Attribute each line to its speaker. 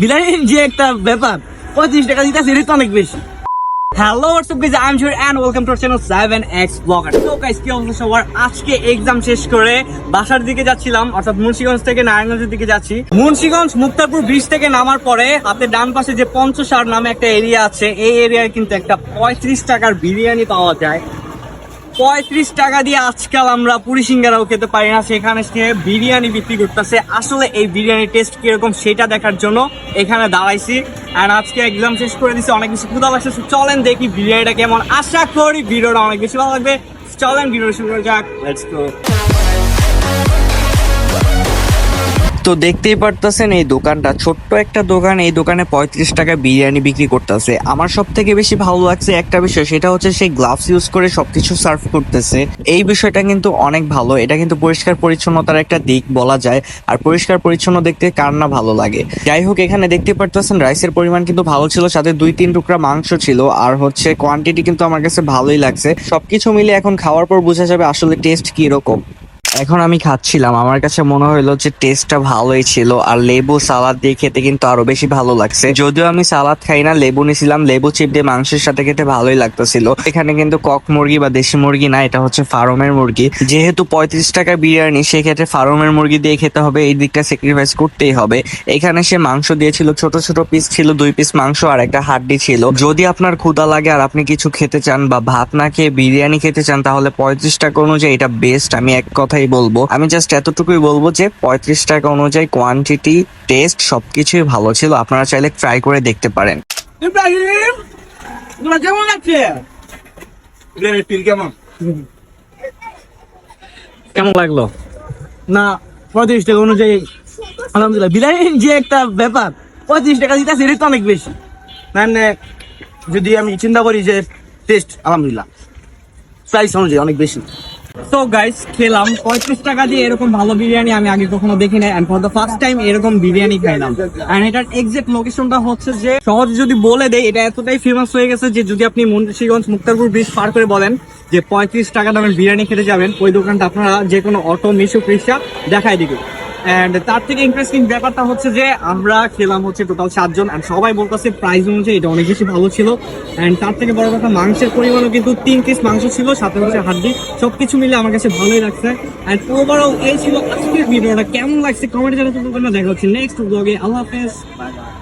Speaker 1: বিরিয়ানির যে একটা ব্যাপার 35 টাকা দিতেছে, এটা তো অনেক বেশি। Hello WhatsApp guys, I am sure and welcome to our channel 7x blogger. তো গাইস, কি অবস্থা সবার? আজকে এক্সাম শেষ করে বাসার দিকে যাচ্ছিলাম, অর্থাৎ মুন্সিগঞ্জ থেকে নারায়ণগঞ্জের দিকে যাচ্ছি। মুন্সিগঞ্জ মুক্তারপুর ব্রিজ থেকে নামার পরে হাতে ডান পাশে যে পঞ্চসার নামে একটা এরিয়া আছে, এই এরিয়ায় কিন্তু একটা 35 টাকার বিরিয়ানি পাওয়া যায়। 35 টাকা দিয়ে আজকাল আমরা পুরি সিঙ্গারাও খেতে পারি না, সেখানে সে বিরিয়ানি বিক্রি করতেছে। আসলে এই বিরিয়ানি টেস্ট কিরকম সেটা দেখার জন্য এখানে দাঁড়াইছি। আর আজকে এক্সাম শেষ করে দিছি, অনেক বেশি ক্ষুধা লাগছে। চলেন দেখি বিরিয়ানিটা কেমন। আশা করি ভিডিওটা অনেক বেশি ভালো লাগবে। চলেন ভিডিও শুরু করা যাক, লেটস গো। তো দেখতেই পারতেছেন এই দোকানটা ছোট্ট একটা দোকান, এই দোকানে 35 টাকা বিরিয়ানি বিক্রি করতেছে। আমার সব থেকে বেশি ভালো লাগছে একটা বিষয়, সেটা হচ্ছে সেই গ্লাভস ইউজ করে সবকিছু সার্ভ করতেছে। এই বিষয়টা কিন্তু অনেক ভালো, এটা কিন্তু পরিষ্কার পরিচ্ছন্নতার একটা দিক বলা যায়। আর পরিষ্কার পরিচ্ছন্ন দেখতে কার না ভালো লাগে। যাই হোক, এখানে দেখতে পারতেছেন রাইসের পরিমাণ কিন্তু ভালো ছিল, সাথে 2-3 টুকরা মাংস ছিল। আর হচ্ছে কোয়ান্টিটি কিন্তু আমার কাছে ভালোই লাগছে। সবকিছু মিলে এখন খাওয়ার পর বোঝা যাবে আসলে টেস্ট কি রকম। এখন আমি খাচ্ছিলাম, আমার কাছে মনে হলো যে টেস্টটা ভালোই ছিল। আর লেবু সালাদ দিয়ে খেতে কিন্তু আরো বেশি ভালো লাগছে। যদিও আমি সালাদ খাই না, লেবু নিছিলাম, লেবু চিপ দিয়ে মাংসের সাথে খেতে ভালোই লাগতেছিল। এখানে কিন্তু কক মুরগি বা দেশি মুরগি না, এটা হচ্ছে ফার্মের মুরগি। যেহেতু 35 টাকা বিরিয়ানি, সেক্ষেত্রে ফার্মের মুরগি দিয়ে খেতে হবে, এই দিকটা স্যাক্রিফাইস করতেই হবে। এখানে সে মাংস দিয়েছিল, ছোট ছোট পিস ছিল, 2 পিস মাংস আর একটা হাড্ডি ছিল। যদি আপনার ক্ষুধা লাগে আর আপনি কিছু খেতে চান বা ভাত না খেয়ে বিরিয়ানি খেতে চান, তাহলে 35 টাকা অনুযায়ী এটা বেস্ট। আমি এক কথাই বলবো, আমি জাস্ট এতটুকুই বলবো যে 35 টাকা অনুযায়ী কোয়ান্টিটি, টেস্ট সবকিছুই ভালো ছিল। আপনারা চাইলে ট্রাই করে দেখতে পারেন।
Speaker 2: ইব্রাহিম, তোমার কেমন লাগছে? বিরিয়ানির ফিল কেমন?
Speaker 1: কেমন লাগলো?
Speaker 2: না, 35 টাকা অনুযায়ী আলহামদুলিল্লাহ। বিরিয়ানির যে একটা ব্যাপার 35 টাকা দিতেছে, এটা তো অনেক বেশি। মানে যদি আমি চিন্তা করি যে টেস্ট আলহামদুলিল্লাহ, প্রাইস অনুযায়ী অনেক বেশি।
Speaker 1: তো গাইস, খেলাম 35 টাকা দিয়ে এরকম ভালো বিরিয়ানি আমি আগে কখনো দেখি নাই, and for the first time এরকম বিরিয়ানি খাইলাম। এন্ড এটার এক্সাক্ট লোকেশনটা হচ্ছে যে, সহজে যদি বলে দেয়, এটা এতটাই ফেমাস হয়ে গেছে যে যদি আপনি মুন্সিগঞ্জ মুক্তারপুর ব্রিজ পার করে বলেন যে 35 টাকা দামের বিরিয়ানি খেতে যাবেন, ওই দোকানটা আপনারা যে কোনো অটো, মিশুক, রিক্সা দেখাই দিবে। এন্ড তার থেকে ইন্টারেস্টিং ব্যাপারটা হচ্ছে যে আমরা খেলাম হচ্ছে টোটাল 7 জন, এন্ড সবাই বলতেছে প্রাইস অনুযায়ী এটা অনেক বেশি ভালো ছিল। এন্ড তার থেকে বড় কথা, মাংসের পরিমাণও কিন্তু 3 পিস মাংস ছিল, সাথে হচ্ছে হাড্ডি। সবকিছু মিলে আমার কাছে ভালোই লাগছে। এন্ড ওভারঅল এই ছিল আজকের ভিডিওটা। কেমন লাগছে কমেন্টে জানাতে ভুলবেন না। দেখা হচ্ছে নেক্সট ব্লগে। আল্লাহ হাফেজ, বাই বাই।